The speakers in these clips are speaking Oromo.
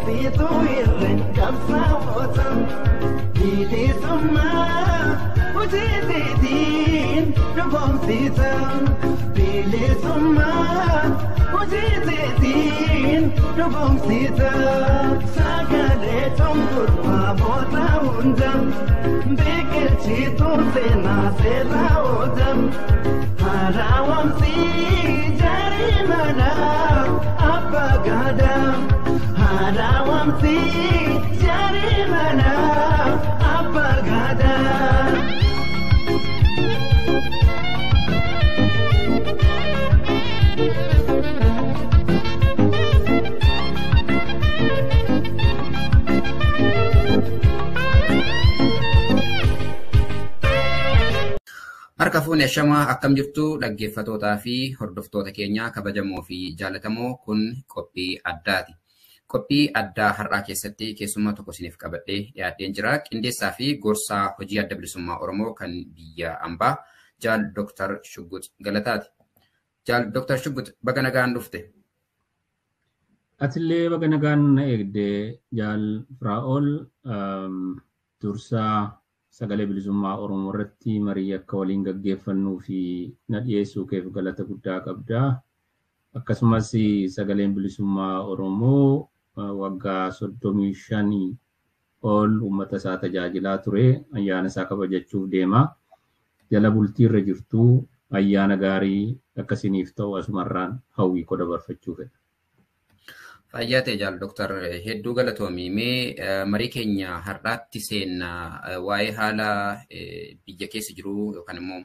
Situ irren kabsawotam bilisumma ujitin dubom sitam bilisumma ujitin dubom sitam sagale tumkur pamota undam bekir chitu sena selaodam harawam si jari mana apa gadam harawam si jari mana apa gadam. Harka fuune shamaa akkam jirtu dhaggeeffatootaa fi hordoftoota keenyaa kabajamoo fi jaallatamoo kun qophii addaati. Qophii addaa har'aa keessatti keessummaa tokko isiniif qabadhee dhiyaadheen jira. Qindeessaa fi gorsaa hojii adda bilisummaa Oromoo kan biyya ambaa Jaal Dr. Shuggut Galataati. Jaal Dr. Shuggut baga nagaan dhufte. Atillee baga nagaan na eegde Jaal Firaa'ol dursaa sagalee bilisummaa Oromoo irratti marii akka waliin gaggeeffannuu fi na dhiyeessuu keef galata guddaa qabda. Akkasumas sagaleen bilisummaa Oromoo waggaa 35 ol uummata isaa tajaajilaa ture. Ayyaana isaa kabajachuuf deema. Jala bultii irra jirtu ayyaana gaarii akkasiniif ta'u asumarraan hawwii koo dabarfachuu fedha. Fayyaa ta'e Jaal Dr. Hedduu galatoomii mee marii keenya har'aatti seenna waa'ee haala biyya keessa jiru yookaan immoo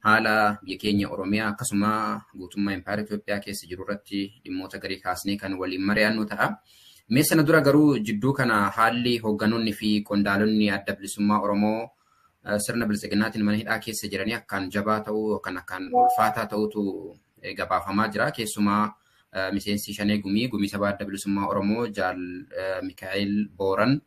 haala biyya keenya Oromiyaa akkasuma guutummaa Impaayera Itoophiyaa keessa jiru irratti dhimmoota garii kaasnee kan waliin mari'annu ta'a. Mee sana dura garuu jidduu kana haalli hoogganoonni fi qondaalonni adda bilisummaa Oromoo sirna bilisiginnaatiin mana hidhaa keessa jiranii akkaan jabaa ta'uu yookaan akkaan ulfaataa ta'utu gabaafamaa jira. Keessumaa miseensi Shanee Gumii sabaa adda bilisummaa Oromoo Jaal Mikaa'el Booran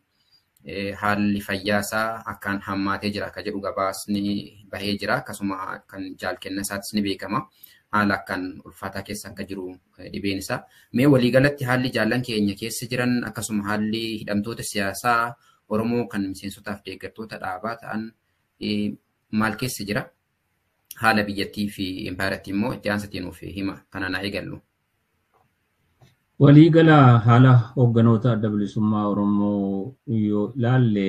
haalli fayyaasaa akkaan hammaatee jira akka jedhu gabaasni bahee jira. Akkasuma kan Jaal Kennasaatis ni beekama. Haala akkaan ulfaataa keessa akka jiru dhibeen isaa. Mee waliigalatti haalli jaallan keenya keessa jiran akkasuma haalli hidhamtoota siyaasaa Oromoo kan miseensotaaf deeggartoota dhaabaa ta'an maal keessa jira? Haala biyyattii fi impaayaratti immoo itti aansatiin nuuf hima. Kanaan haa eegallu. Waliigala haala hoogganoota adda bilisummaa Oromoo yoo ilaalle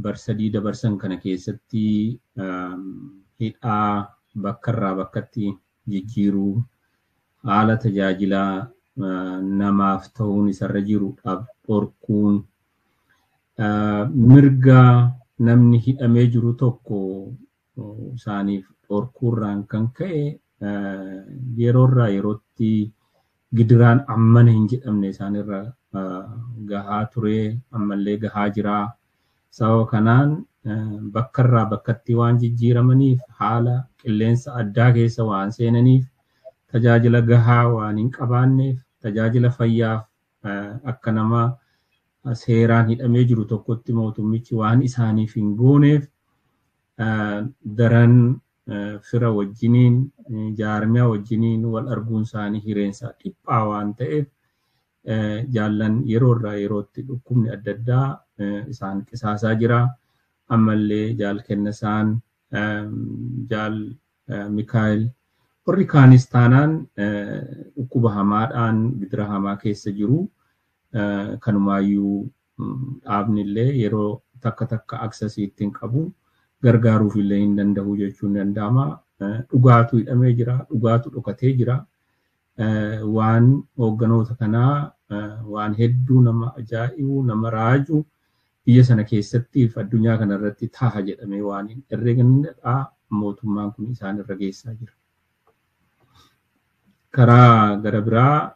barsadii dabarsan kana keessatti hidhaa bakkarraa bakkatti jijjiiruu haala tajaajilaa namaaf ta'uun isarra jiru dhorkuun mirga namni hidhamee jiru tokko isaaniif dhorkuurraan kan ka'e yeroorraa yerootti gidiraan ammana hin jedhamne isaanirra gahaa ture ammallee gahaa jira. Sababa kanaan bakkarraa bakkatti waan jijjiiramaniif haala qilleensa addaa keessa waan seenaniif tajaajila gahaa waan hin qabaanneef tajaajila fayyaaf akka nama seeraan hidhamee jiru tokkotti mootummichi waan isaaniif hin gooneef daran fira wajjiniin jaarmiyaa wajjiniin wal arguun isaanii hireensaa dhiphaa waan ta'eef jaallan yeroorraa yerootti dhukkubni adda addaa isaan qisaasaa jira. Ammallee Jaal Kennasaan Jaal Mikaa'el warri kaanis taanaan dhukkuba hamaadhaan gidira hamaa keessa jiru. Kanumaayyuu dhaabnillee yeroo takka aksasii hin qabu. Gargaaruuf illee hin danda'u jechuun danda'ama. Dhugaatu hidhamee jira, dhugaatu dhokatee jira. Waan hoogganoota kanaa waan hedduu nama ajaa'ibu, nama raaju biyya sana keessattiif addunyaa kanarratti taha jedhamee waan hin herreegamnedha. Mootummaan kun isaan irra geessaa jira. Karaa gara biraa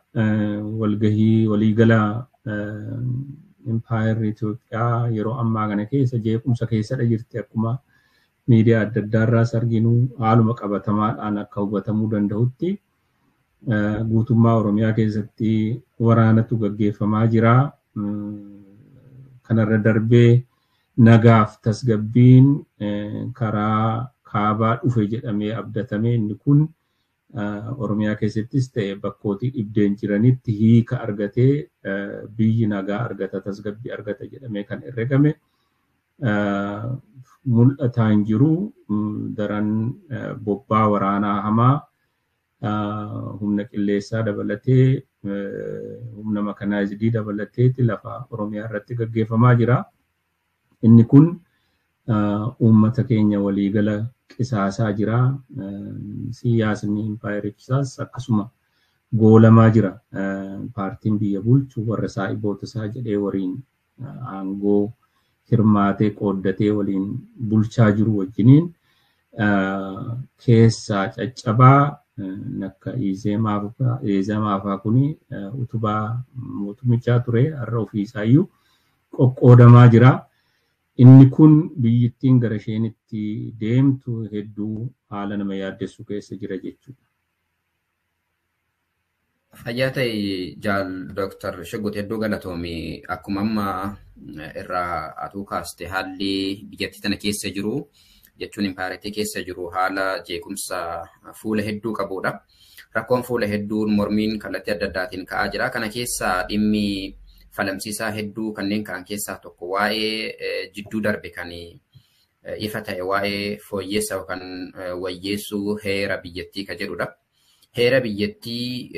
walgahii waliigala Impaayerri Itoophiyaa yeroo ammaa kana keessa jeequmsa keessadha jirti. Akkuma miidiyaa adda addaarraas arginu haaluma qabatamaadhaan akka hubatamuu danda'utti guutummaa Oromiyaa keessatti waraanatu gaggeeffamaa jira. Kanarra darbee nagaaf tasgabbiin karaa kaabaa dhufe jedhamee abdatame inni kun Oromiyaa keessattis ta'e bakkootii dhibdeen jiranitti hiika argatee biyyi nagaa argata tasgabbii argata jedhamee kan herregame mul'ataa hin jiru. Daran bobbaa waraanaa hamaa humna qilleessaa dabalatee humna makanaayizidii dabalateeti lafa Oromiyaa irratti gaggeeffamaa jira. Inni kun uummata keenya waliigala qisaasaa jira. Siyaasni impaayirichaas akkasuma goolamaa jira. Paartiin biyya bulchu warra saa'iboota isaa jedhee waliin aangoo hirmaatee qooddatee waliin bulchaa jiru wajjiniin keessaa caccabaa nakka Izeemaafaa kuni utubaa mootummichaa ture har'a ofiisaayyuu qoqqoodamaa jira. Inni kun biyyittiin gara isheenitti deemtu hedduu haala nama yaaddessu keessa jira jechuudha. Fayyaa ta'e jaal Dr. Shiggut hedduu galatoomii akkuma amma irraa atuu kaaste haalli biyyattii tana keessa jiru jechuun impaayiritii keessa jiru haala jeequmsa fuula hedduu qabudha. Rakkoon fuula hedduun mormiin kallattii adda addaatiin ka'aa jira. Kana keessaa dhimmi falamsiisaa hedduu kanneen ka'an keessaa tokko waa'ee jidduu darbe kan ifa ta'e waa'ee fooyyeessa yookaan wayyeessuu heera biyyattii ka jedhudha. Heera biyyattii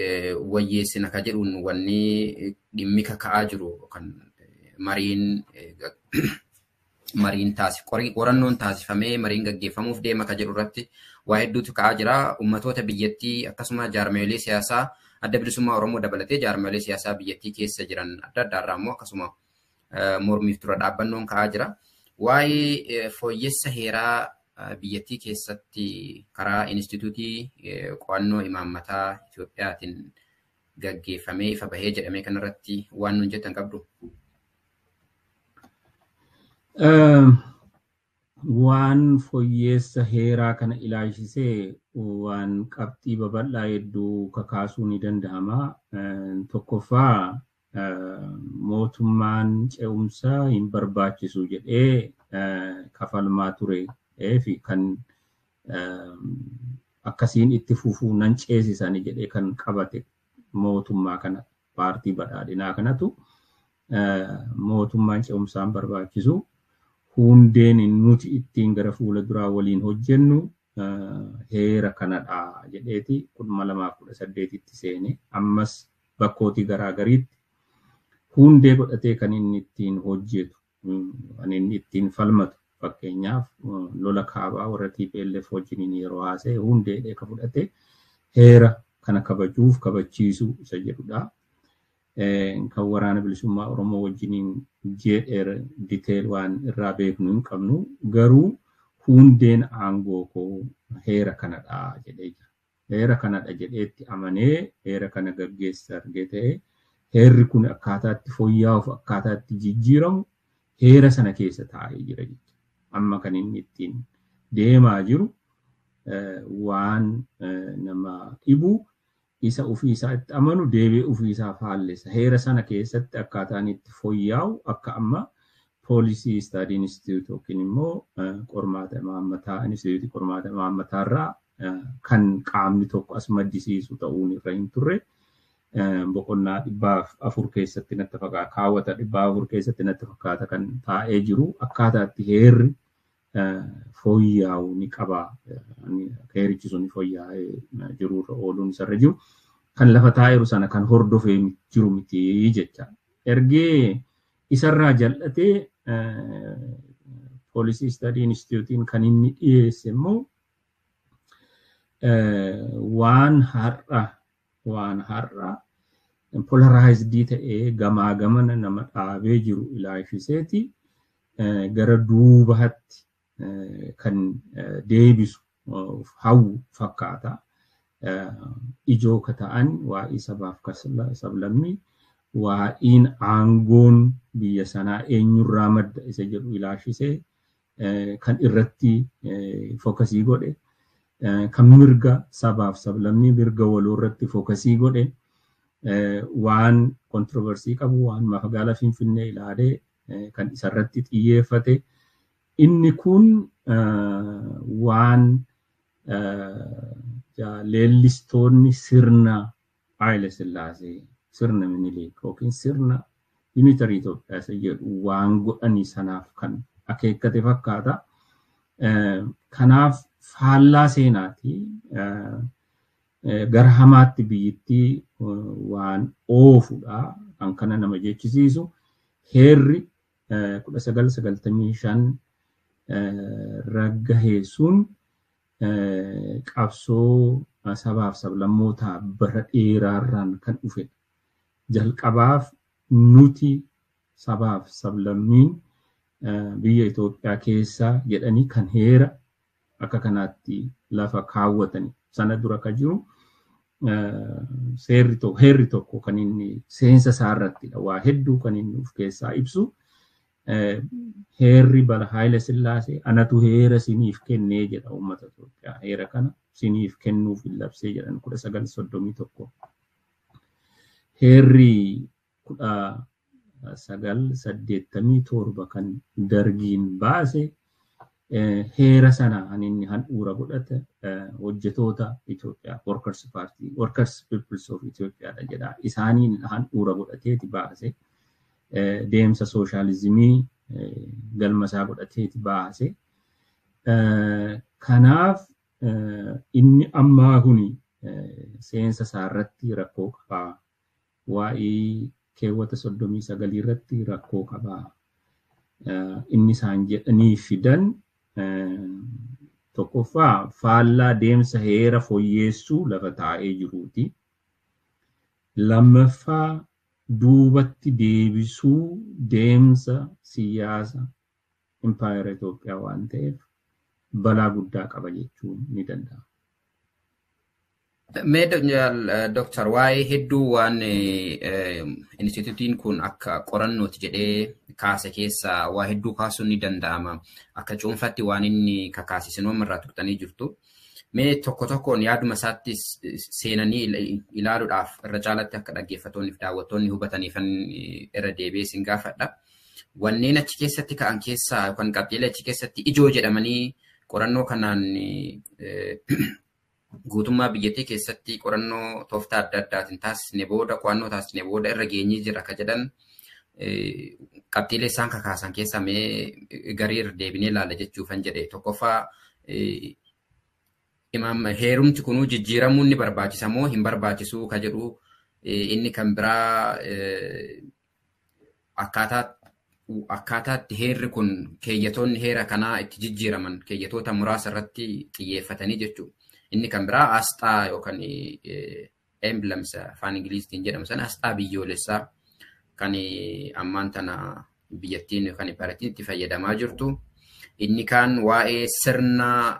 wayyeessina ka jedhuun wanni dhimmi ka'aa jiru kan qorannoon taasifamee mariin gaggeeffamuuf deema ka jedhu irratti waa hedduutu ka'aa jira. Ummatoota biyyattii akkasuma jaarmeelee siyaasaa adda bilisummaa Oromoo dabalatee jaarmeelee siyaasaa biyyattii keessa jiran adda addaarraa immoo akkasuma mormiif dura dhaabbannoon ka'aa jira. Waa'ee fooyyessa heeraa biyyattii keessatti karaa Inistituutii Qo'annoo Imaammataa Itoophiyaatiin gaggeeffamee ifa bahee jedhamee kanarratti waan nuun jettan qabdu. Waan fooyyessa heeraa kana ilaalchisee waan qabxii babal'aa hedduu kakaasuu ni danda'ama. Tokkoffaa mootummaan ce'umsaa hin barbaachisu jedhee kafalmaa ture fi kan akkasiin itti fufuu nan ceesisani jedhee kan qabate mootummaa kana paartii badhaadhinaa kanatu mootummaan ce'umsaa hin barbaachisu. Hundeen nuti ittiin gara fuula duraa waliin hojjennu heera kanadha jedheeti 2018tti seene ammas bakkootii garaagariitti hundee godhatee kan inni ittiin hojjetu kan inni ittiin falmatu fakkeenyaaf lola kaabaa warra TPLF wajjiniin yeroo haasa'e hundee ka fudhate heera kana kabajuuf kabachiisuu isa jedhudha. Kan waraana bilisummaa Oromoo wajjiniin jedheera detail waan irraa beeknu hin qabnu garuu hundeen aangoo koo heera kanadha jedhee jira. Heera kanadha jedheetti amanee heera kana gaggeessa argee ta'e heerri kun akkaataatti fooyya'uuf akkaataatti jijjiiramu heera sana keessa taa'ee jira jechuudha. Amma kan inni ittiin deemaa jiru waan nama dhibu isa ofiisaa itti amanu deebi'ee ofiisaa faallessa. Heera sana keessatti akkaataan itti fooyya'u akka amma poolisii Study Institute yookiin immoo qormaata imaammataa Institute qormaata imaammataarraa kan qaamni tokko as maddisiisu ta'uun irra hin turre boqonnaa 400 keessatti natti fakkaata kaawwata 400 keessatti natti fakkaata kan taa'ee jiru akkaataatti heerri fooyya'u ni qaba. Heerichi sun fooyya'ee jiruurra ooluun isarra jiru kan lafa taa'eeru sana kan hordofee jiru miti jecha. Ergee isarraa jal'atee Policy Study Institute'n kan inni dhiyeesse immoo waan har'a polarized ta'ee gamaa gamana nama dhaabee jiru ilaalchiseeti gara duubatti kan deebisu hawwu fakkaata. Ijoo ka ta'an waa'ee sabaaf sablammii waa'iin aangoon biyya sanaa eenyurraa madda isa jedhu ilaalchisee kan irratti fookasii godhe kan mirga sabaaf sablammii mirga waloo irratti fookasii godhe waan kontroversii qabu waan magaalaa Finfinnee ilaalee kan isarratti xiyyeeffate inni kun waan leellistoonni sirna Haile Sillaasee sirna Minilik yookiin sirna Unitary Itoophiyaa isa jedhu waan godhanii sanaaf kan akeekkate fakkaata. Kanaaf faallaa seenaati gara hamaatti biyyittii waan oofudha kan kana nama jechisiisu. Heerri 1995 raggaheessuun qabsoo sabaaf sablammootaa bara dheeraarraan kan dhufe. Jalqabaaf nuti sabaaf sablammiin biyya Itoophiyaa keessaa jedhanii kan heera akka kanaatti lafa kaawwatani. Sana dura ka jiru heerri tokko kan inni seensa isaarrattidha. Waa hedduu kan inni of keessaa ibsu. Heerri bara Haile Sillaasee anatu heera siniif kennee jedha uummata Itoophiyaa. Heera kana siniif kennuuf labsee jedhan 1931. Heerri 1987 kan dargiin baase heera sana kan inni handhuura godhate hojjetoota Itoophiyaa Workers Peoples of Ethiopia jedha. Isaaniin handhuura godhateeti baase. Deemsa sooshaalizimii galma isaa godhateeti baase. Kanaaf inni ammaa kuni seensa isaa irratti rakkoo qabaa. Waa'ee keewwata 39 irratti rakkoo qabaa. Inni isaan jedhanii fidan tokkoffaa faallaa deemsa heera fooyyeessuu lafa taa'ee jiruuti. Lammaffaa duubatti deebisuu deemsa siyaasa impaayera Itoophiyaa waan ta'eef balaa guddaa qaba jechuun ni danda'ama. Dr. waa'ee hedduu waan instituutiin kun akka qorannooti jedhee kaase keessaa waa hedduu kaasuun ni danda'ama. Akka cuunfatti waan inni kakaasisinuma irraa turtanii jirtu. Mee tokko tokkoon yaaduma isaatti seenanii ilaaluudhaaf irra caalatti akka dhaggeeffattoonni fi daawwattoonni hubataniifan irra deebi'ee sin gaafadha. Wanneen achi keessatti ka'an keessaa yookaan qabxiilee achi keessatti ijoo jedhamanii qorannoo kanaan guutummaa biyyattii keessatti qorannoo tooftaa adda addaatiin taasisne booda qo'annoo taasisne booda irra geenyee jira akka jedhan qabxiilee isaan kakaasan keessaa mee garii irra deebinee ilaalla jechuufan jedhe. Tokkoffaa heerumti kunuu jijjiiramuun ni barbaachisa moo hin barbaachisuu ka jedhu. Inni kan biraa akkaataatti heerri kun keeyyatoonni heera kanaa itti jijjiiraman keeyyatoota muraasa irratti xiyyeeffatanii jechuudha. Inni kan biraa asxaa yookaan emblems afaan Ingiliziitiin jedhamu sana asxaa biyyoolessaa kan ammaan tana biyyattiin yookaan impaayeratiin itti fayyadamaa jirtu. Inni kaan waa'ee sirna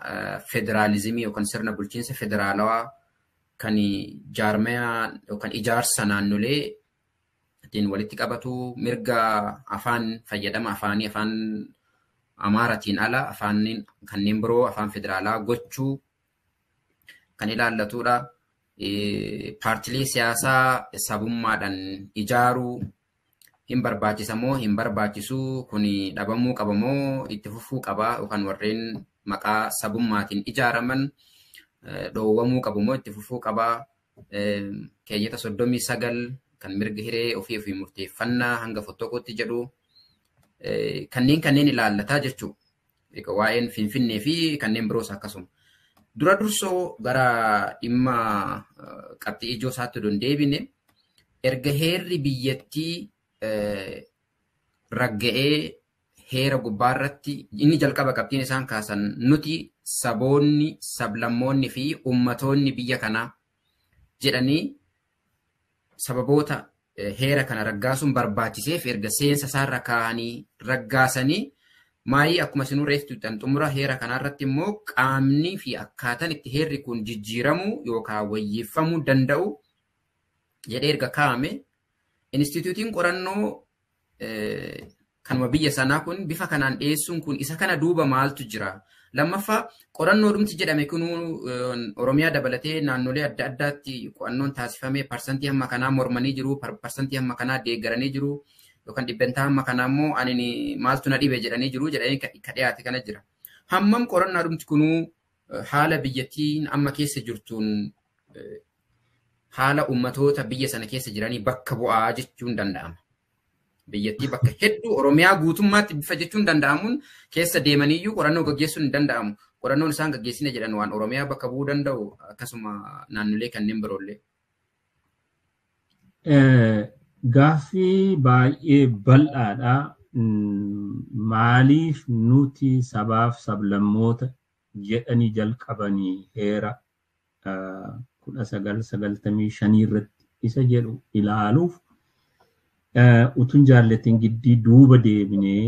federaalizimii yookaan sirna bulchiinsa federaalawaa kan jaarmaya yookaan ijaarsa naannolee ittiin walitti qabatu mirga afaan fayyadama afaanii afaan Amaaratiin ala afaaniin kanneen biroo afaan federaalaa gochuu kan ilaallatudha. Paartilee siyaasaa sabummaadhaan ijaaruu hin barbaachisa moo hin barbaachisuu kun dhabamuu qaba moo itti fufuu qaba yookaan warreen maqaa sabummaatiin ijaaraman dhoowwamuu qabu moo itti fufuu qaba. Keeyyata 39 kan mirga hiree ofii murteeffannaa hanga fottooqootti jedhu kanneen ilaallataa jechuudha. Waa'een Finfinnee fi kanneen biroos akkasuma. Dura dursoo gara dhimma qabxii ijoo isaatti deebine erga heerri biyyattii ragga'ee heera gubbaarratti inni jalqaba qabxiin isaan kaasan nuti saboonni sablammoonni fi ummatoonni biyya kanaa jedhanii sababoota heera kana raggaasuun barbaachiseef erga seensa isaarra kaa'anii raggaasanii maayii akkuma isinuu reeftuudhaan xumura heera kanarratti immoo qaamni fi akkaataan itti heerri kun jijjiiramuu yookaan wayyeeffamuu danda'u jedhee erga kaa'ame instituutiin qorannoo kanuma biyya sanaa kun bifa kanaan dhiyeessuun kun isa kana duuba maaltu jira. Lammaffaa qorannoo dhumti jedhame kun Oromiyaa dabalatee naannolee adda addaatti qo'annoon taasifamee parsantii hamma kanaa mormanii jiru, parsantii hamma kanaa deeggaranii jiru. Yookaan dhibbentaa hamma kanaa immoo ani maaltu na dhibe jedhanii jiru jedhanii ka dhiyaate kana jira. Hammam qorannaa dhumti kunuu haala biyyattiin amma keessa jirtuun haala ummatoota biyya sana keessa jiranii bakka bu'aa jechuun danda'ama. Biyyattii bakka hedduu Oromiyaa guutummaatti bifa jechuun danda'amuun keessa deemaniyyuu qorannoo gaggeessuun hin danda'amu. Qorannoon isaan gaggeessina jedhan waan Oromiyaa bakka bu'uu danda'u akkasuma naannolee kanneen biroollee. Gaaffii baay'ee bal'aadha. Maaliif nuti sabaaf sablammoota jedhanii jalqabanii heera 1995 irratti isa jedhu ilaaluuf utuun jaallatiin giddii duuba deebinee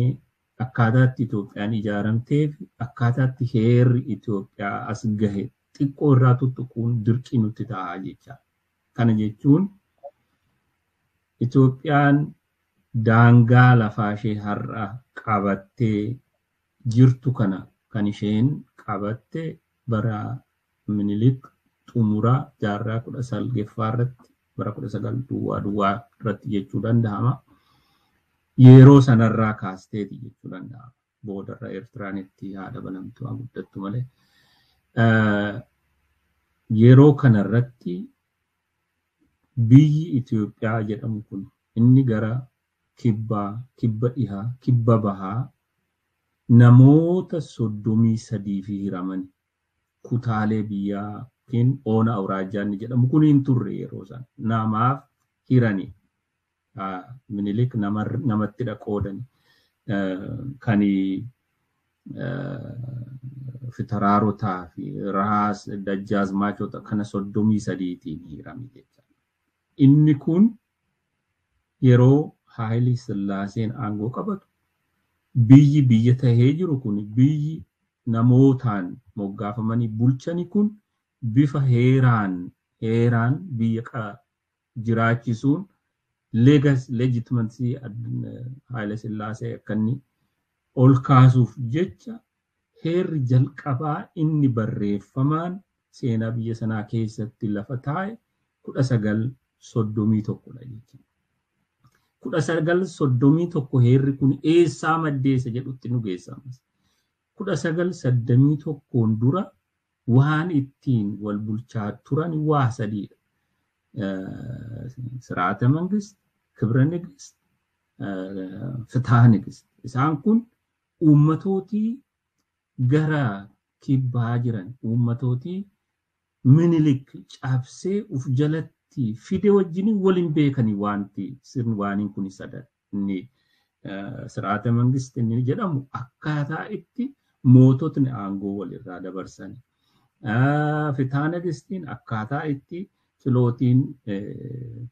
akkaataatti Itoophiyaan ijaaramteef akkaataatti heerri Itoophiyaa as gahe xiqqoo irraa tuttuquun dirqii nutti ta'a jecha. Kana jechuun Itoophiyaan daangaa lafaa ishee har'a qabattee jirtu kana kan isheen qabatte bara Minilik xumuraa jaarraa 19 irratti bara 19 duwwaa irratti jechuu danda'ama. Yeroo sanarraa kaasteeti jechuu danda'ama. Boodarra Eertiraan itti haadha banamtu guddattu malee. Yeroo kanarratti biyyi Itoophiyaa jedhamu kun inni gara kibba dhihaa, kibba bahaa namoota 33 fi hiraman kutaalee biyyaa yookiin oona awraajaan jedhamu kun hin turre yeroo san namaaf hirani. Minilik namatti dhaqoodan kan fitaraarotaa fi raas dajjaazmaachota kana 33tiin hirame jecha. Inni kun yeroo Haayile Sillaaseen aangoo qabatu biyya tahee jiru kun biyyi namootaan moggaafamanii bulchani kun bifa heeraan biyya jiraachisuun legitimacy Haayile Sillaasee akkanni ol kaasuuf jecha heerri jalqabaa inni barreeffamaan seenaa biyya sanaa keessatti lafa taa'e 1931 jechuudha. 1931 heerri kun eessaa maddeessa jedhutti nu geessamas. 1981 dura waan ittiin wal bulchaa turan waa sadiidha. Siraata mangist, kibra nigist, fitaa nigist. Isaan kun uummatootii gara kibbaa jiran uummatootii Minilik cabsee uf jalatti fide wajjin waliin beekanii wanti sirni waaniin kun sadan inni siraata mangist inni jedhamu akkaataa itti moototni aangoo walirraa dabarsan. Fitaa nagistiin akkaataa itti filootiin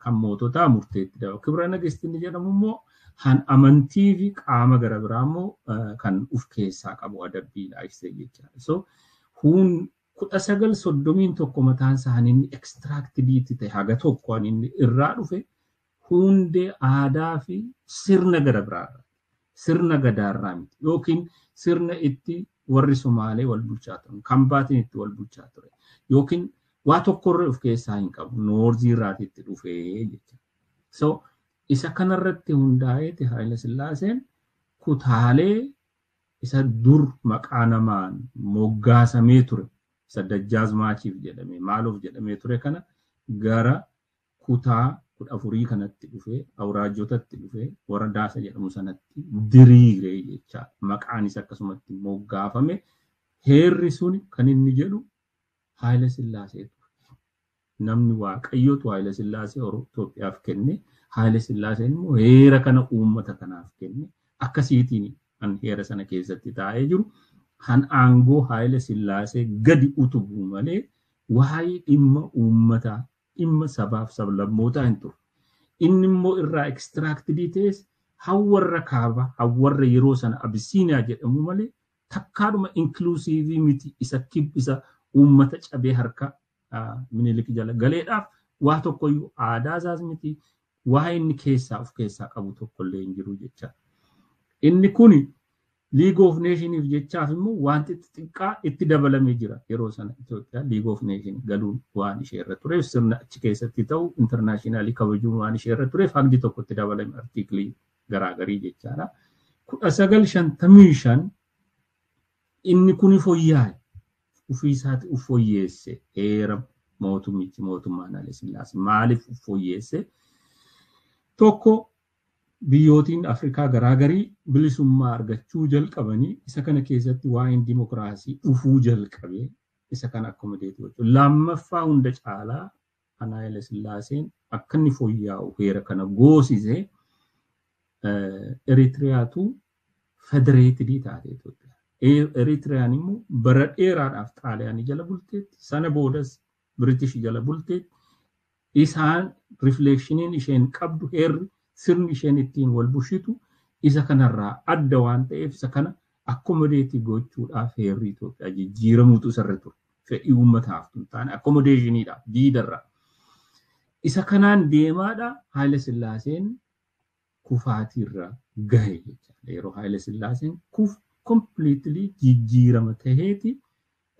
kan moototaa murteetti dabalu. Kibra nagistiin jedhamu immoo han amantii fi qaama gara biraa immoo kan uf keessaa qabu adabbii laayisee jecha. So 1931 mataan isaanii extractidiitti ta'e haga tokkoon inni irraa dhufe hundee aadaa fi sirna gara biraarra sirna gadaarraa miti yookiin sirna itti warri Somaalee wal bulchaa turan kan baatiin itti wal bulchaa ture yookiin waa tokkorra of keessaa hin qabu noorzii irraati itti dhufee jecha. So isa kanarratti hundaa'eeti Haayile Sillaaseen kutaalee isa dur maqaa namaan moggaasamee ture isa dajjaazmaachiif jedhame maaluuf jedhamee ture kana gara kutaa 14 kanatti dhufee awraajotatti dhufee waradaasa jedhamu sanatti diriiree jecha maqaan isa akkasumatti moggaafame heerri sun kan inni jedhu Haayile Sillaasee namni waaqayyootu Haayile Sillaasee Itoophiyaaf kenne Haayile Sillaaseen immoo heera kana uummata kanaaf kenne akkasiitiin an heera sana keessatti taa'ee jiru han aangoo Haayile Sillaasee gadi utubuu malee waa'ee dhimma uummataa dhimma sabaaf sablammootaa hin turre. Inni immoo irraa extractidii ta'es hawwarra kaaba hawwarra yeroo sana Abisiiniyaa jedhamu malee takkaadhuma inclusive miti isa kibbisa uummata cabee harka Minilik jala galeedhaaf waa tokkoyyuu aadaa isaas miti waa inni keessaa of keessaa qabu tokkollee hin jiru jecha. Inni kuni League of Nations jechaaf immoo wanti xiqqaa itti dabalamee jira yeroo sana Itoophiyaa League of Nations galuun waan ishee irra tureef sirna achi keessatti ta'u internationally kabajuun waan ishee irra tureef haqdi tokko itti dabalame artiiklii garaagarii jechaadha. 1955 inni kuni fooyya'e ufiisaati ufooyyeesse heera mootummaan Haile Sillaasee maaliif ufooyyeesse tokko biyyootiin Afrikaa garaagarii bilisummaa argachuu jalqabanii isa kana keessatti waa'een dimokiraasii dhufuu jalqabee isa kana akkomodeetii gochuu lammaffaa hunda caalaa Haile Sillaaseen akka inni fooyya'u heera kana goosisee Eritiriyaatu federeetidii taate Itoophiyaa. Eritiriyaan immoo bara dheeraadhaaf Xaaliyaanii jala bulteetti sana boodas British jala bulteetti isaan rifleekshiniin isheen qabdu heerri sirni isheen ittiin wal bushitu isa kanarraa adda waan ta'eef isa kana akkomodeetii gochuudhaaf heerri Itoophiyaa jijjiiramuutu isarra ture. Fedhii uummataaf tun taane akkomodeeshiniidhaaf diidarraa. Isa kanaan deemaadha Haile Sillaaseen kufaatiirra gahe jechuudha. Yeroo Haile Sillaaseen completely jijjiirama taheeti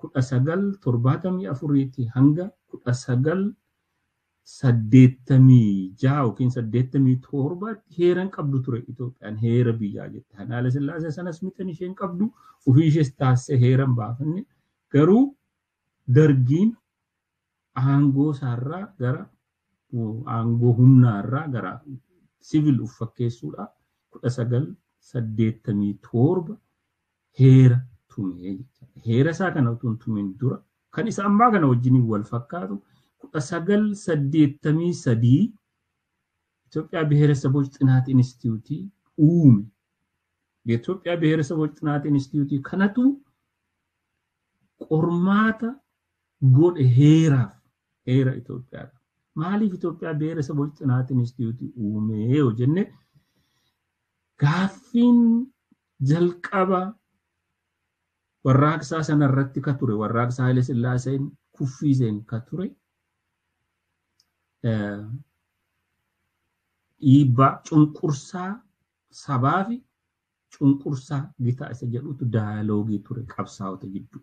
1974 hanga 1986 yookiin 87 heeran qabdu ture Itoophiyaan heera biyyaa jette. Haile Sillaasee sanas miti isheen qabdu ofii ishees taasisee heeran baafanne garuu dargiin aangoo isaarraa gara aangoo humnaarraa gara civil uffakkeessuudha 1987 heera tumee jechuudha. Heera isaa kana utuun tumeen dura kan isa ammaa kana wajjin wal fakkaatu 1983 Itoophiyaa ብሔረሰቦች ጥናት ኢንስቲትዩት uume. Itoophiyaa ብሔረሰቦች ጥናት ኢንስቲትዩት kanatu qormaata godhe heeraaf heera Itoophiyaadha. Maaliif Itoophiyaa ብሔረሰቦች ጥናት ኢንስቲትዩት uume yoo jenne gaaffiin jalqaba warraaqsaa sanarratti ka ture warraaqsaa Haile Sillaaseen kuffiiseen ka ture dhiibbaa cunqursaa sabaa fi cunqursaa gitaa isa jedhutu daayaloogii ture qabsaa'ota gidduu.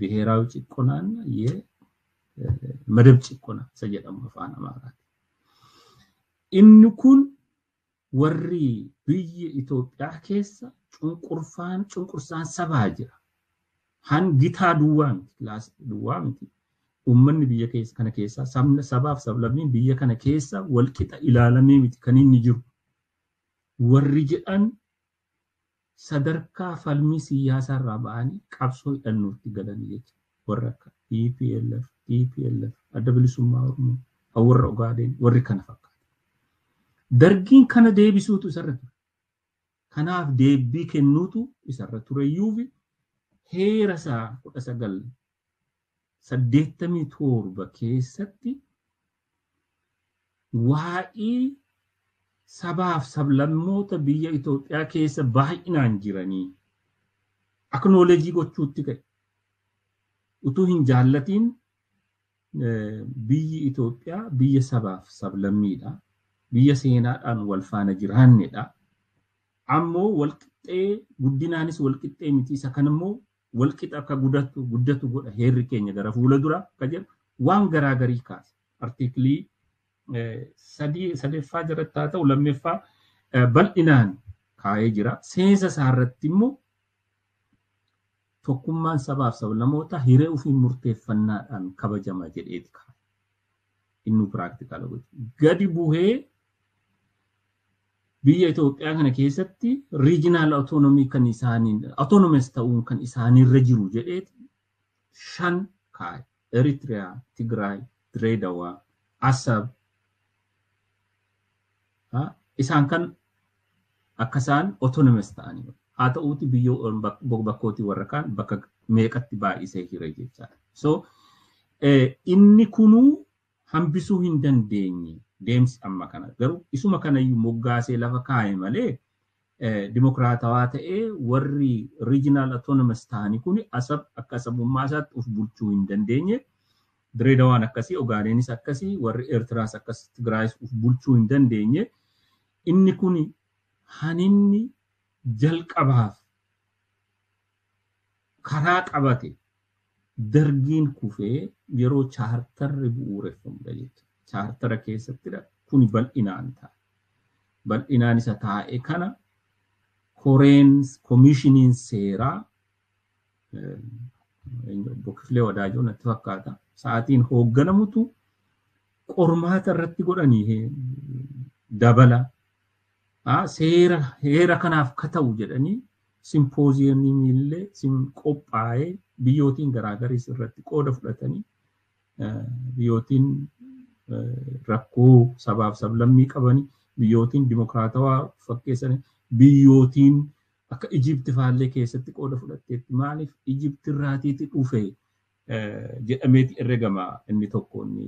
ብሔራዊ ጭቆናና የመደብ ጭቆና ሰጀደሙ አፋን አማራት inni kun warri biyya Itoophiyaa keessa cunqursaan sabaa jira. Han gitaa duwwaa miti. Uummanni biyya keessa kana keessa sabaaf sablammiin biyya kana keessa walqixa ilaalamee miti kan inni jiru. Warri jedhan sadarkaa falmii siyaasaa irraa ba'anii qabsoo hidhannootti galanii jechuudha. Warra akka TPLF, Adda Bilisummaa Oromoo, warra Ogaadeen, warri kana fakkaata. Dargiin kana deebisuutu isarra ture. Kanaaf deebii kennuutu isarra tureyyuufi heera isaa 1987 keessatti waa'ee sabaaf sablammoota biyya Itoophiyaa keessa baay'inaan jiranii acknowledge gochuutti ka'e. Utuu hin jaallatiin biyyi Itoophiyaa biyya sabaaf sablammiidha. Biyya seenaadhaan wal faana jiraannedha. Ammoo walqixxee guddinaanis walqixxee miti isa kanammoo walqixa akka guddatu godha heerri keenya gara fuula dura akka jedhu waan garaagarii kaase. Artiklii sadeeffaa jalatti haa ta'u lammeeffaa bal'inaan kaa'ee jira. Seensa isaarratti immoo tokkummaan sabaaf sablammoota hiree ofii murteeffannaadhaan kabajama jedheeti kaa'e. Inni piraktikaala godhu. Gadi buhee biyya Itoophiyaa kana keessatti regional autonomy kan isaaniin autonomous ta'uun kan isaaniirra jiru jedheeti 5 kaa'e. Eritrea, Tigray, Dirreedawaa, Asab isaan kan akka isaan autonomous ta'anii haa ta'uuti biyyoon bakkooti warra kaan bakka meeqatti baay'isee hire jechaadha. So inni kunuu hambisuu hin dandeenye deemsi amma kana garuu isuma kanayyuu moggaasee lafa kaa'e malee dimokiraatawaa ta'ee warri regional autonomous ta'anii kun asab akka sabummaa isaatti of bulchuu hin dandeenye. Dirreedawaan akkasii, Ogaadeenis akkasii, warri Eertiraas akkasii, Tigraayis of bulchuu hin dandeenye. Inni kun haninni jalqabaaf karaa qabate dargiin kufee yeroo chaartarri bu'uureffamudha jechuudha. Chaartara keessattidha kuni bal'inaan ta'a. Bal'inaan isa taa'e kana koreen komishiniin seeraa Bokkiflee wadaajoo natti fakkaata. Sa'aatiin hoogganamutu qormaata irratti godhanii dabala. Heera kanaaf ka ta'u jedhanii simpooziyamii illee qophaa'ee biyyootiin garaagaris irratti qooda fudhatanii biyyootiin rakkoo sabaaf sablammii qabanii biyyootiin dimokiraatawaa fakkeessanii biyyootiin akka Ijipti faallee keessatti qooda fudhatteetti maaliif Ijipti irraatiitti dhufe jedhameeti herregama inni tokko inni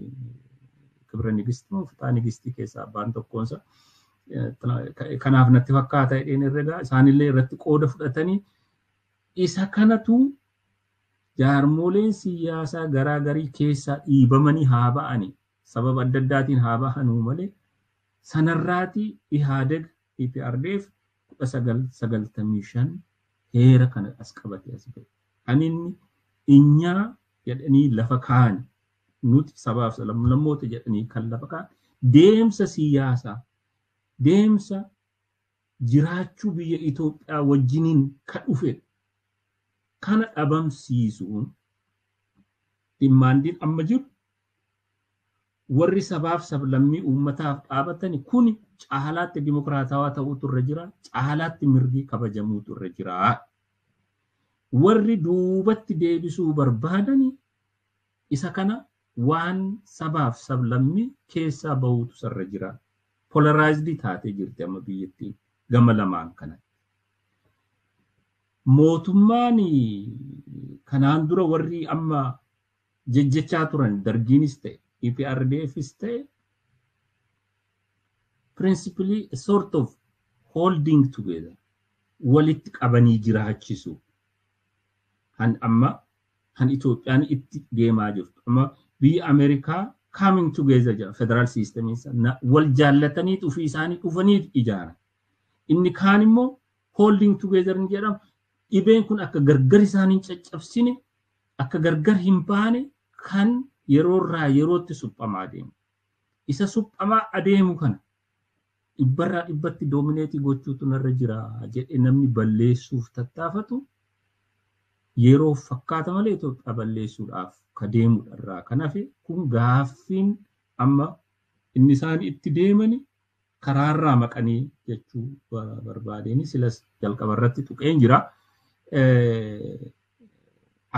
kibra nigistii fitaa nigistii keessaa abbaan tokkoonsa kanaaf natti fakkaata jedheen herrega isaanillee irratti qooda fudhatanii isa kanatu jaarmoleen siyaasaa garaagarii keessaa dhiibamanii haa ba'anii sababa adda addaatiin haa ba'anuu malee sanarraatii Ihaadeg EPRDF 1995 heera kana as qabate as ba'e. Aninni inyaa jedhanii lafa kaan nuti sabaaf lammoota jedhanii kan lafa kaan deemsa siyaasaa deemsa jiraachuu biyya Itoophiyaa wajjiniin ka dhufe kana dhabamsiisuun dhimmaandiin amma jiru warri sabaaf sablammii uummataaf dhaabatani kuni caalaatti dimokiraatawaa ta'uutu irra jira caalaatti mirgi kabajamuutu irra jira warri duubatti deebisuu barbaadani isa kana waan sabaaf sablammii keessaa bahuutu sarra jira polarized taatee jirti amma biyyattiin gama lamaan kanatti mootummaan kanaan dura warri amma jejjechaa turan dargiinis ta'e EPRDFis ta'e principally a sort of holding together walitti qabanii jiraachisu han Itoophiyaan itti deemaa jirtu amma biyya Ameerikaa coming together jira federal system wal jaallatanii ofii isaanii dhufanii ijaaran inni kaan immoo holding together ni jedhamu dhibeen kun akka gargar isaanii caccabsine akka gargar hin baane kan yeroorraa yerootti suphamaa deemu isa suphamaa adeemu kana dhibbarraa dhibbatti doomineetii gochuutu narra jira jedhe namni balleessuuf tattaafatu yeroo fakkaata malee Itoophiyaa balleessuudhaaf ka deemudha irraa kan hafe kun gaaffiin amma inni isaan itti deemani karaarraa maqanii jechuu barbaadeni silas jalqaba irratti tuqeen jira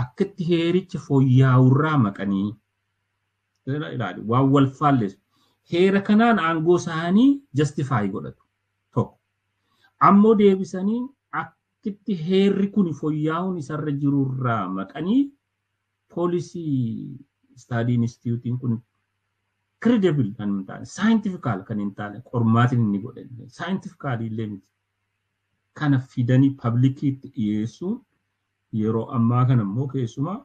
akkatti heericha fooyya'urraa maqanii ilaali waan wal faalleessu heera kanaan aangoo isaanii justify godhatu tokko ammoo deebisanii akkitti heerri kun fooyya'uun isarra jirurraa maqanii policy study institute kun credible kan hin taane scientifical kan hin taane qormaatiin inni godhan scientifical illee miti kana fidanii publicitti dhiyeessuun yeroo ammaa kana immoo keessumaa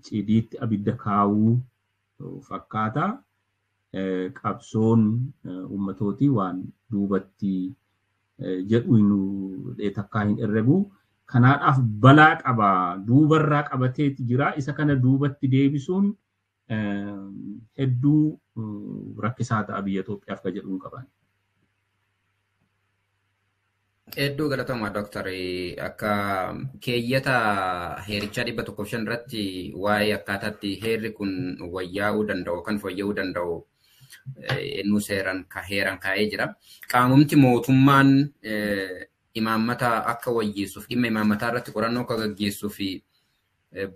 cidiitti abidda kaawuu fakkaata qabsoon ummatootii waan duubatti jedhu nu takkaa hin herregu kanaadhaaf balaa qaba duubarraa qabateeti jira isa kana duubatti deebisuun hedduu rakkisaa ta'a biyya Itoophiyaaf ka jedhuun qaban. Hedduu galatooma Dr. Akka keeyyata heerichaa 105 irratti waa'ee akkaataatti heerri kun wayyaa'uu danda'u kan fooyya'uu danda'u nu seeran ka heeran kaa'ee jira. Qaamumti mootummaan imaammata akka wayyeessuuf dhimma imaammataa irratti qorannoo akka gaggeessuuf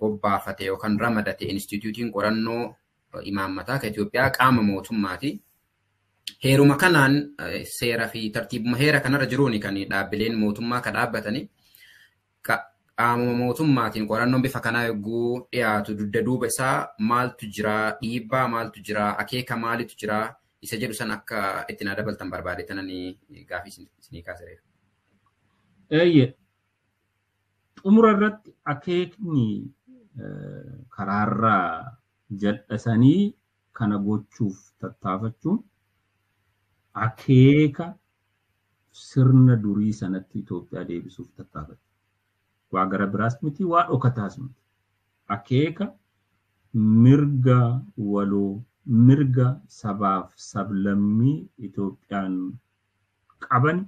bobbaafate yookaan ramadate instituutiin qorannoo imaammataa ka Itoophiyaa qaama mootummaati. Heeruma kanaan seera fi tartiibuma heera kanarra jiruun kan dhaabbileen mootummaa ka dhaabbatanii qaama mootummaatiin qorannoon bifa kanaa yogguu dhiyaatu dugda duuba isaa maaltu jira dhiibbaa maaltu jira akeeka maalitu jira isa jedhu san akka ittiin dabaltan barbaadetananii gaafii isinii kaaseera. Xumura irratti akeekni karaarraa jal'asanii kana gochuuf tattaafachuun akeeka sirna durii sanatti Itoophiyaa deebisuuf tattaafatu. Waa gara biraas miti waa dhokataas miti. Akeeka mirga waloo mirga sabaaf sablammii Itoophiyaan qaban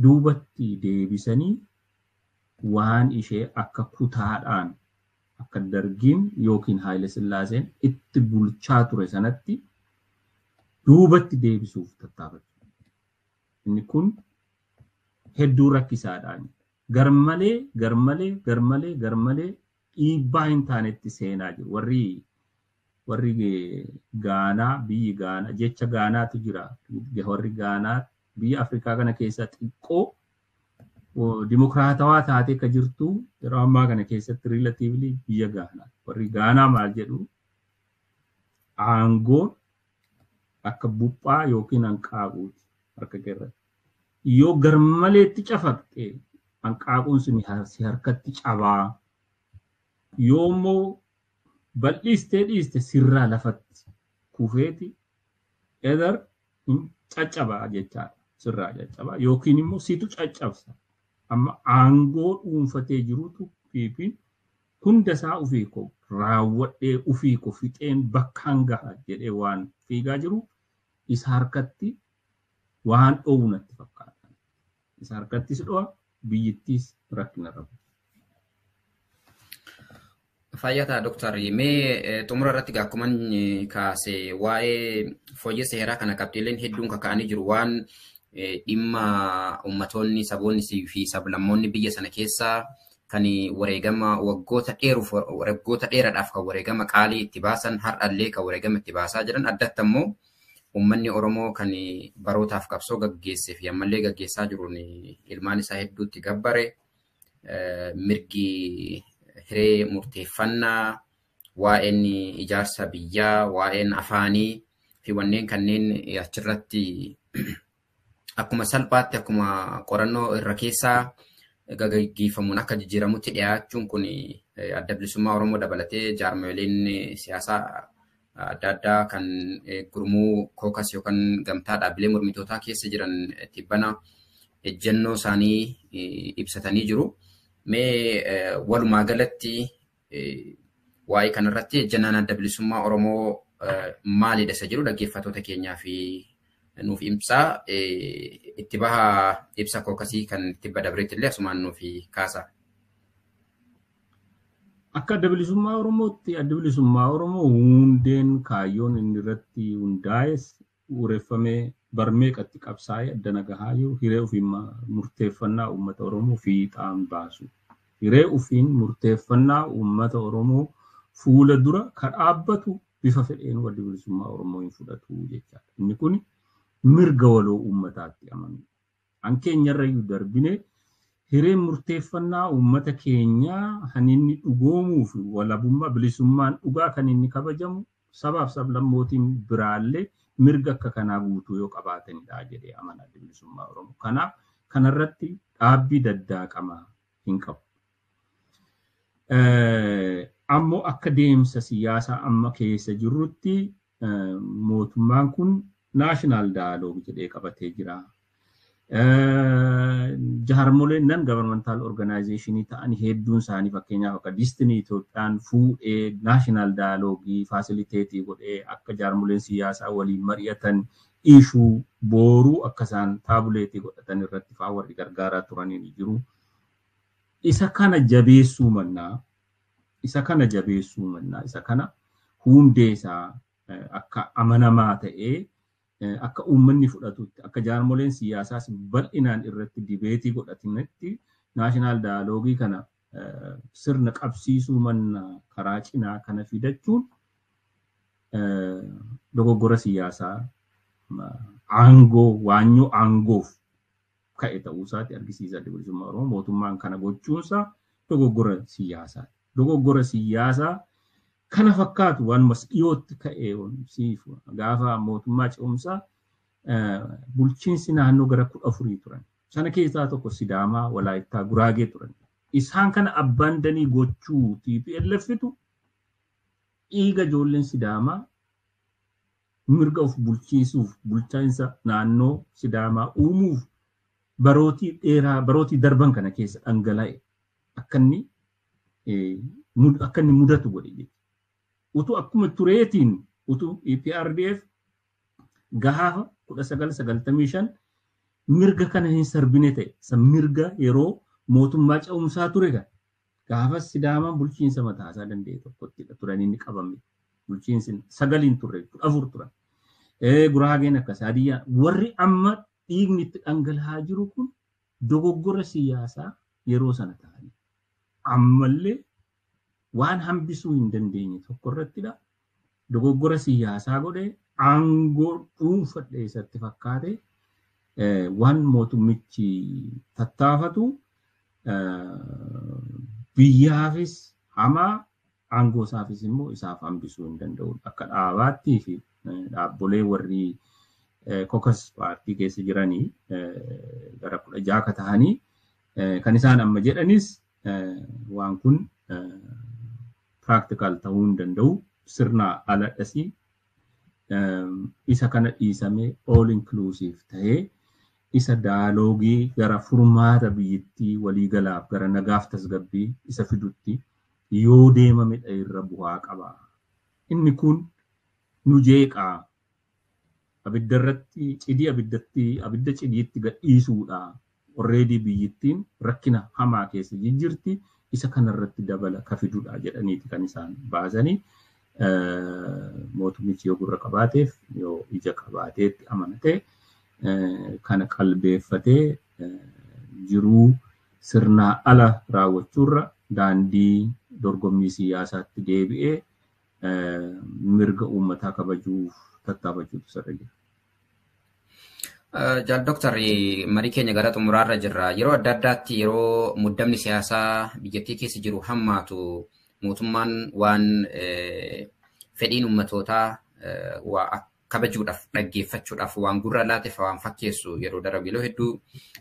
duubatti deebisanii waan ishee akka kutaadhaan akka Dargiin yookiin Haayile Sillaaseen itti bulchaa ture sanatti duubatti deebisuuf tattaafatu. Inni kun hedduu rakkisaadhaan garmalee dhiibbaa hin taanetti seenaa jiru. Warri Gaanaa, biyyi Gaanaa, jecha Gaanaatu jira. Warri Gaanaa biyya Afrikaa kana keessa xiqqoo dimokiraatawaa taatee akka jirtu yeroo ammaa kana keessatti relatively biyya Gaanaa. Warri Gaanaa maal jedhu aangoon akka buphaa yookiin hanqaaquuti harka keerratti. Yoo garmaleetti cafaqxe hanqaaquun sun si harkatti cabaa. Yoommoo bal'iste sirraa lafatti kufeeti edar caccabaa jechaadha. Sirraa caccabaa yookiin immoo situ caccabsa. Amma aangoo dhuunfatee jirutu piipiin hundasaa ofii koo raawwadhee ofii koo fixeen bakkaan gahaa jedhee waan fiigaa jiru isa harkatti waan dhoowwu natti fakkaata. Isa harkattis dho'a biyyittis rakkina rabu. Fayyataa Dr. Mee xumura irratti akkuma kaase waa'ee fooyyessa seeraa kana qabxiileen hedduun kaka'anii jiru waan dhimma ummatoonni saboonni fi sablammoonni biyya sana keessaa kan wareegama waggoota dheeraadhaaf kan wareegama qaalii itti baasan har'allee kan wareegama itti baasaa jiran addatti immoo ummanni Oromoo kan barootaaf qabsoo gaggeessee fi ammallee gaggeessaa jiruun ilmaan isaa hedduutti gabbare mirgi hiree murteeffannaa waa'een ijaarsa biyyaa waa'een afaanii fi wanneen kanneen achirratti akkuma salphaatti akkuma qorannoo irra keessaa gaggeeffamuun akka jijjiiramutti dhiyaachuun kun adda bilisummaa Oromoo dabalatee jaarmoleen siyaasaa adda addaa kan gurmuu kookas yookaan gamtaa dhaabbilee mormitootaa keessa jiran tibbana ejjennoo isaanii ibsatanii jiru. Mee walumaa galatti waa'ee kanarratti ejjennaan adda bilisummaa Oromoo maalidha isa jiru dhaggeeffattoota keenyaa fi nuuf ibsaa itti baha ibsa kookasii kan tibba dabreetti illee asumaan nuuf kaasa. Akka adda bilisummaa Oromootti adda bilisummaa Oromoo hundeen kaayyoon inni irratti hundaa'es uureffamee barmeeqatti qabsaa'ee adda nagahaayyuu hiree ofiin murteeffannaa uummata Oromoo fiixaan baasu. Hiree ofiin murteeffannaa uummata Oromoo fuula dura kan dhaabbatu bifa fedheen adda bilisummaa Oromoo hin fudhatu jechaadha. Inni kun mirga waloo uummataatti amanu. An keenyarrayyuu darbine hireen murteeffannaa uummata keenyaa kan inni dhugoomuu fi walabummaa bilisummaan dhugaa kan inni kabajamu sabaaf sablammootiin biraallee mirga akka kanaa guutuu yoo qabaatanidha jedhee amana adda bilisummaa Oromoo. Kanaaf kanarratti dhaabbii daddaaqamaa hin qabu. Ammoo akka deemsa siyaasaa amma keessa jirrutti mootummaan kun naashinaal daayaloog jedhee qabatee jira. Jaarmoleen non governmental organizationii ta'an hedduun isaanii fakkeenyaaf akka Distinii Itoophiyaan fuudhee naashinaal daayaloogii faasiliteetii godhee akka jaarmoleen siyaasaa waliin mari'atan ishuu booruu akka isaan taabuleetii godhatan irratti fa'aa warri gargaaraa turanii jiru. Isa kana jabeessuu mannaa isa kana hundeesaa akka amanamaa ta'ee akka uummanni fudhatutti akka jaarmoleen siyaasaas bal'inaan irratti dibeetii godhatanitti naashinaal daayaloogii kana sirna qabsiisuu manna karaa cinaa kana fidachuun dogoggora siyaasaa aangoo waanyoo aangoof ka'e ta'uusaatti argisiisa adda bilisummaa Oromoo mootummaan kana gochuunsaa dogoggora siyaasaa. Dogoggora siyaasaa kana fakkaatu waan mas dhiyootti ka'ee siif gaafa mootummaa ce'umsaa bulchiinsi naannoo gara 14 turan. Sana keessaa tokko Sidaamaa, Walaayittaa, Guraagee turan. Isaan kana abbaandanii gochuu TPLFitu dhiiga ijoolleen Sidaamaa mirga of bulchiisuuf bulchiinsa naannoo Sidaamaa uumuuf barootii darban kana keessa dhangala'e akka inni mudatu godhe. Utu akkuma tureetiin utu EPRDF gaafa 1995 mirga kana hin sarbine ta'e san mirga yeroo mootummaa ce'umsaa ture kan gaafas Sidaamaan bulchiinsa mataasaa danda'e tokkottidha turan inni qabame. Bulchiinsi 9 turre 4 turan. Guraageen akkas Hadiyyaa warri amma dhiigni itti dhangala'aa jiru kun dogoggora siyaasaa yeroo sana ta'anii ammallee waan hambisuu hin dandeenye tokko irrattidha. Dogoggora siyaasaa godhee aangoo dhuunfadhe isatti fakkaate waan mootummichi tattaafatu biyyaafis hamaa aangoo isaafis immoo isaaf hambisuu hin danda'u. Akka dhaabaattii fi dhaabbolee warri kokas paartii keessa jiranii gara 16 ta'anii kan isaan amma jedhanis waan kun practical ta'uu hin danda'u. Sirna aladhasii isa kana dhiisamee all inclusive ta'ee isa daaloogii gara furmaata biyyattii waliigalaaf gara nagaaf tasgabbii isa fidutti yoo deemamedha irra bu'aa qaba. Inni kun nu jeeqaa abiddarratti cidii abidda cidiitti gadhiisuudha. Already biyyattiin rakkina hamaa keessa jirti isa kanarratti dabala ka fiduudha jedhaniiti kan isaan baasanii. Mootummichi yoo gurra qabaateef yoo ija qabaateetti amanatee kana qalbeeffatee jiruu sirnaa ala raawwachuurra daandii dorgommii siyaasaatti deebi'ee mirga uummataa kabajuuf tattaafachuutu sirra jira. Jaal Dooktar marii keenya gara xumuraarra jirra. Yeroo adda addaatti yeroo muddamni siyaasaa biyyattii keessa jiru hammaatu mootummaan waan fedhiin uummatootaa kabajuudhaaf dhaggeeffachuudhaaf waan gurra laateef waan fakkeessu yeroo darbe yeroo hedduu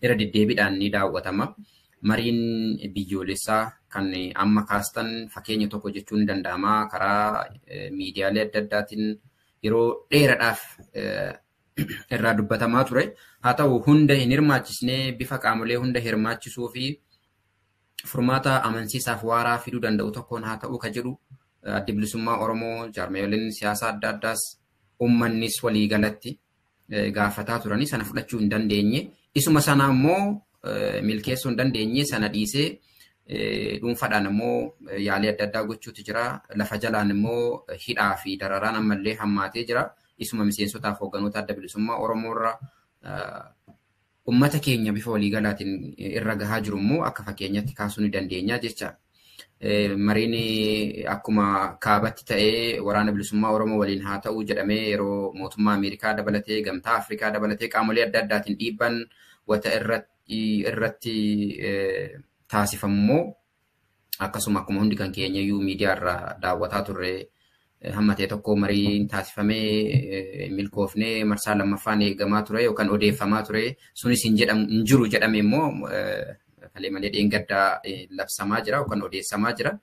irra deddeebiidhaan ni daawwatama. Mariin biyyoolessaa kan amma kaastan fakkeenya tokko jechuun ni danda'ama. Karaa miidiyaalee adda addaatiin yeroo dheeraadhaaf irraa dubbatamaa ture. Haa ta'u hunda hin hirmaachisnee bifa qaamolee hunda hirmaachisuu fi furmaata amansiisaaf waaraa fiduu danda'u tokkoon haa ta'u ka jedhu adda bilisummaa Oromoo jaarmayooleen siyaasaa adda addaas uummannis waliigalatti gaafataa turanii sana fudhachuu hin dandeenye. Isuma sana immoo milkeessuu hin dandeenye sana dhiisee dhuunfaadhaan immoo yaalii adda addaa gochuutu jira. Lafa jalaan immoo hidhaa fi dararaan ammallee hammaatee jira. Isuma miseensotaaf hoogganoota adda bilisummaa Oromoorra ummata keenya bifa waliigalaatiin irra gahaa jiru immoo akka fakkeenyatti kaasuu ni dandeenya jecha. Mariin akkuma kaabatti ta'ee waraana bilisummaa Oromoo waliin haa ta'u jedhamee yeroo mootummaa Ameerikaa dabalatee gamtaa Afrikaa dabalatee qaamolee adda addaatiin dhiibban wata irratti taasifamu akkasuma akkuma hundi kan keenya iyyuu miidiyaarra daawwataa turre hammatee tokko mariin taasifamee milkoofnee marsaa lammaffaan eegamaa ture yookaan odeeffamaa ture sunis hin jiru jedhame immoo kalee malee dheengaddaa labsamaa jira yookaan odeessamaa jira.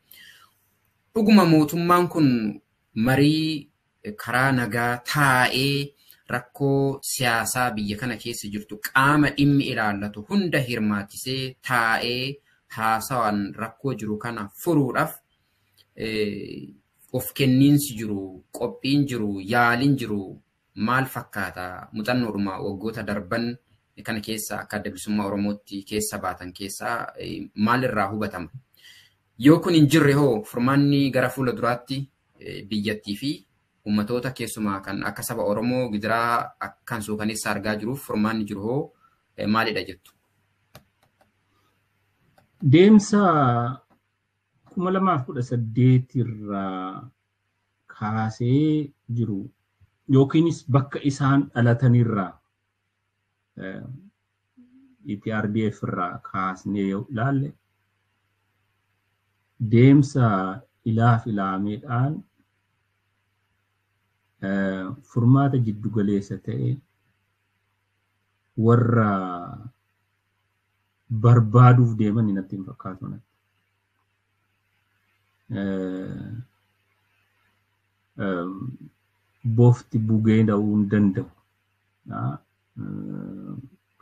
Dhuguma mootummaan kun marii karaa nagaa taa'ee rakkoo siyaasaa biyya kana keessa jirtu qaama dhimmi ilaallatu hunda hirmaatisee taa'ee haasawaan rakkoo jiru kana furuudhaaf of kenniinsi jiru, qophiin jiru, yaaliin jiru maal fakkaata? Muuxannoodhuma waggoota darban kana keessa akka adda bilisummaa Oromootti keessa baatan keessaa maalirraa hubatama? Yoo kun hin jirre hoo furmaanni gara fuula duraatti biyyattii fi uummatoota keessumaa kan akka saba Oromoo gidiraa akkan suukaneessa argaa jiruuf furmaanni jiru hoo maalidha jettu? Deemsa 2018 irraa kaasee jiru yookiinis bakka isaan dhalatanirraa EPRDF irraa kaasnee yoo ilaalle deemsa ilaaf ilaameedhaan furmaata jiddu galeessa ta'e warra barbaaduuf deeman natti hin fakkaatu. Bofti bugee ta'uu hin danda'u.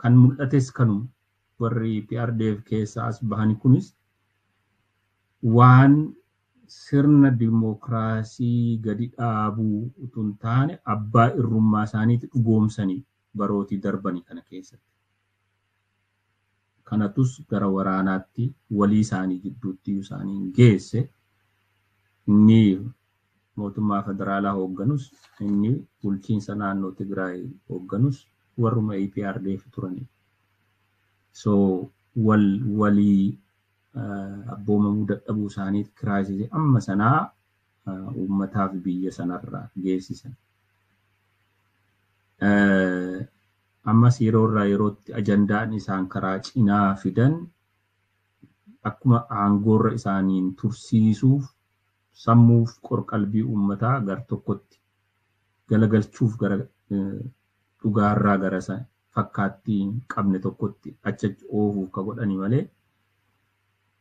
Kan mul'ates kanuma warri PRDF keessaa as bahani kunis waan sirna dimookiraasii gadi dhaabuu utuu hin taane abbaa irrummaa isaaniitti dhugoomsanii barootii darbanii kana keessatti. kanatus gara waraanaatti walii isaanii gidduutti isaanii geesse inni mootummaa federaalaa hoogganus inni bulchiinsa naannoo Tigraay hoogganus warruma EPRDF turani. So walii abboomamuu dadhabuu isaaniitti kiraayisii amma sanaa uummataaf biyya sanarraa geessisan. Ammas yeroo yerootti ajandaan isaan karaa cinaa fidan akkuma aangoorra isaaniin tursiisuuf sammuuf qorqalbii uummataa gar tokkotti galagalchuuf gara dhugaarraa gara fakkaattii qabne tokkotti achachi oofuuf ka godhani malee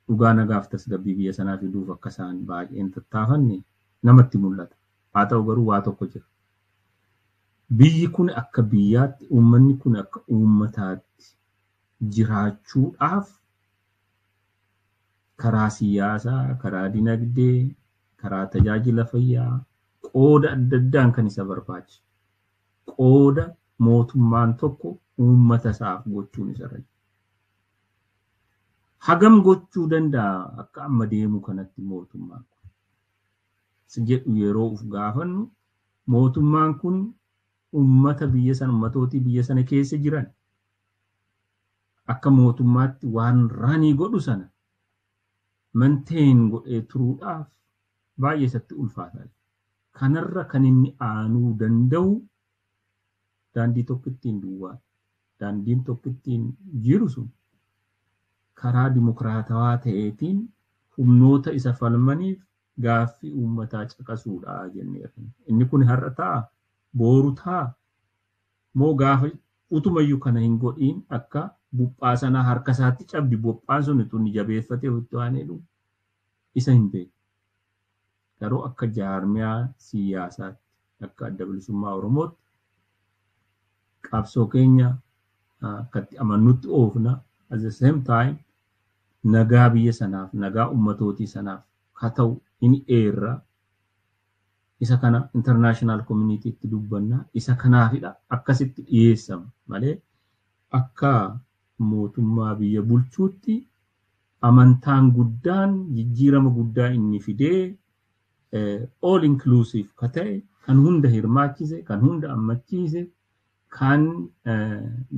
dhugaa nagaaf tasgabbii biyya sanaa fiduuf akka isaan baay'een tattaafanne namatti mul'ata. Haa ta'u garuu waa tokko jira. Biyyi kun akka biyyaatti uummanni kun akka uummataatti jiraachuudhaaf karaa siyaasaa, karaa dinagdee, karaa tajaajila fayyaa qooda adda addaan kan isa barbaachisu. Qooda mootummaan tokko uummata isaaf gochuun isa irra. Hagam gochuu danda'a akka amma deemu kanatti mootummaan kun. Jedhu yeroo uf gaafannu mootummaan kun ummata biyya sana ummatootii biyya sana keessa jiran akka mootummaatti waan raanii godhu sana manteen godhee turuudhaaf baay'ee isatti ulfaata. Kanarra kan inni aanuu danda'u daandii tokkittiin duwwaa daandiin tokkittiin jiru sun karaa dimokiraatawaa ta'eetiin humnoota isa falmaniif gaaffii uummataa caqasuudha jenneera. Inni kun har'a ta'a booru ta'a moo gaafa utumayyuu kana hin godhiin akka buphaa sanaa harka isaatti cabdi buphaan sun tun jabeeffatee itti waan jedhu isa hin beeku. Garuu akka jaarmiyaa siyaasaatti akka adda bilisummaa Oromootti qabsoo keenya akkatti amannutti oofna at the same time nagaa biyya sanaaf nagaa ummatootii sanaaf haa ta'u inni eerra isa kana international community itti dubbanna isa kanaafidha akkasitti dhiyeessama malee akka mootummaa biyya bulchuutti amantaan guddaan jijjiirama guddaa inni fidee all inclusive ka ta'e kan hunda hirmaachise kan hunda ammachiise kan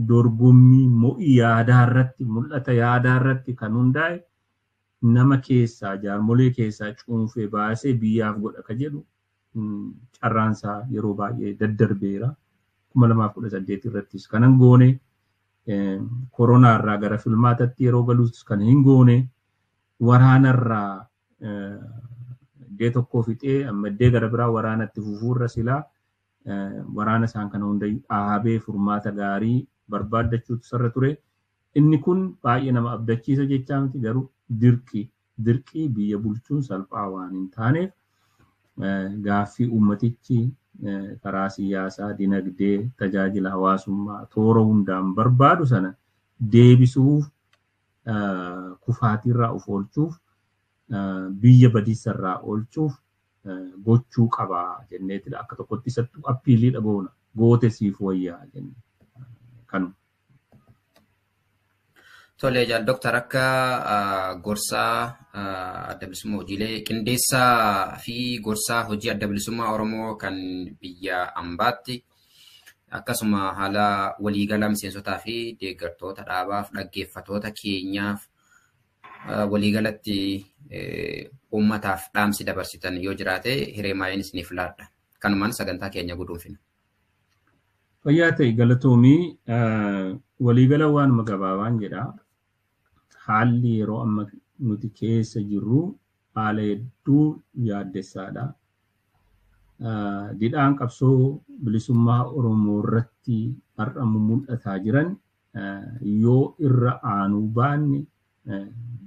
dorgommii mo'ii yaadaa irratti mul'ata yaadaa irratti kan hundaa'e nama keessaa jaarmolee keessaa cuunfee baasee biyyaaf godha ka jedhu carraansaa yeroo baay'ee daddarbeera 2018 irrattis kanan goone koronaa irraa gara filmaatatti yeroo galuus kan hin goone waraana irraa dee tokko fixee ammaddee gara biraa waraanatti fufuurra silaa waraana isaan kana hunda dhaabee furmaata gaarii barbaaddachuutu sarra ture. Inni kun baay'ee nama abdachiisa jechaa miti garuu dirqii biyya bulchuun salphaa waan hin taaneef gaaffii ummatichi karaa siyaasaa dinagdee tajaajila hawaasummaa toora hundaan barbaadu sana deebisuuf kufaatiirraa of oolchuuf biyya badiisarraa oolchuuf gochuu qabaa jenneetidha akka tokkotti isattu appiiliidha goona goote siif wayyaa jenne kanu. Tole jaal Dooktar akka gorsaa adda bilisummaa hojiilee qindeessaa fi gorsaa hojii adda bilisummaa Oromoo kan biyya ambaatti akkasuma haala waliigalaa miseensotaa fi deeggartoota dhaabaaf dhaggeeffatoota keenyaaf waliigalatti uummataaf dhaamsi dabarsitan yoo jiraate hiree maayin isiniif laadha. Kanumaan sagantaa keenya guduunfina. Fayyaa ta'e galatoomii waliigala waanuma gabaabaan jedha. Haalli yeroo amma nuti keessa jirru haala hedduu yaaddessaadha. Didhaan qabsoo bilisummaa Oromoo irratti har'a mul'ataa jiran yoo irra aanuu baanne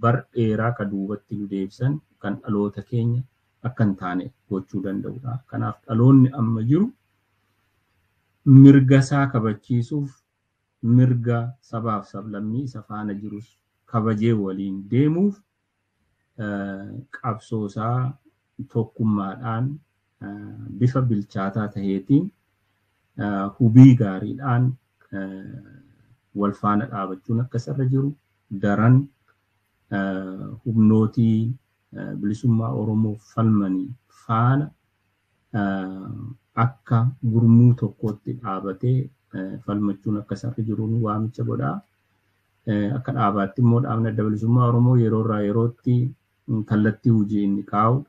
bar dheeraa ka duubatti nu deebisan kan dhaloota keenya akka hin taane gochuu danda'udha. Kanaaf dhaloonni amma jiru mirga isaa kabachiisuuf mirga sabaaf sablammii isa faana jirus kabajee waliin deemuuf qabsoo isaa tokkummaadhaan bifa bilchaataa ta'eetiin hubii gaariidhaan wal faana dhaabachuun akka sarra jiru daran humnootii bilisummaa Oromoo falmanii faana akka gurmuu tokkotti dhaabatee falmachuun akka sarri jiruun waamicha godhaa. Akka dhaabaatti immoo dhaabni adda bilisummaa Oromoo yeroo irraa yerootti kallattii hojii inni kaa'u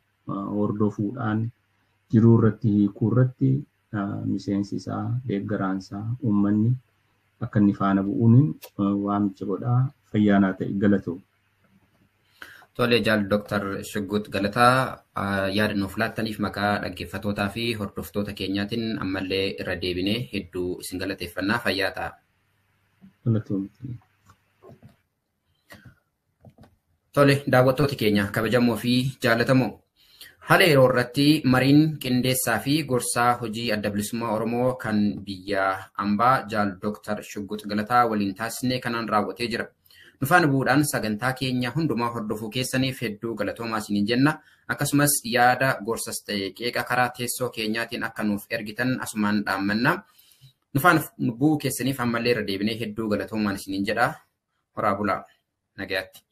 hordofuudhaan jiruu irratti hiikuu irratti miseensi isaa deeggaraansaa uummanni akka inni faana bu'uun waamicha godhaa. Fayyaanaa ta'e galatoo. Tole jaal Dr. Shuggut Galataa yaada nuuf laattaniif maqaa dhaggeeffatootaa fi hordoftoota keenyaatiin ammallee irra deebinee hedduu isin galateeffannaa. Fayyaa ta'a. Tole daawwattoota keenya kabajamoo fi jaallatamoo haala yeroo irratti mariin qindeessaa fi gorsaa hojii adda bilisummaa Oromoo kan biyya ambaa jaal Dr. Shuggut Galataa waliin taasisnee kanaan raawwatee jira. Nufaan bu'uudhaan sagantaa keenya hundumaa hordofuu keessaniif hedduu galatoomaa isiniin jenna. Akkasumas yaada gorsas ta'e qeeqa karaa teessoo keenyaatiin akka nuuf ergitan asumaan dhaammanna. Nufaan bu'uu keessaniif ammallee irra deebinee hedduu galatoomaa isiniin jedha. Horaa bulaa. Nagayaatti.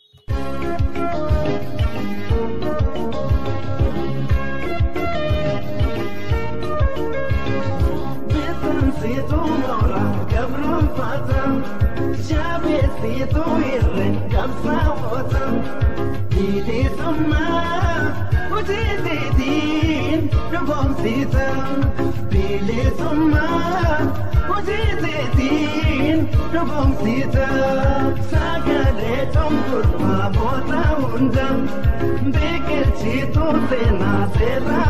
Itu irren kamsa wota dili summa ujitin dubom sita dili summa ujitin dubom sita sagale tongur pa bota undam bekir chitu sena sera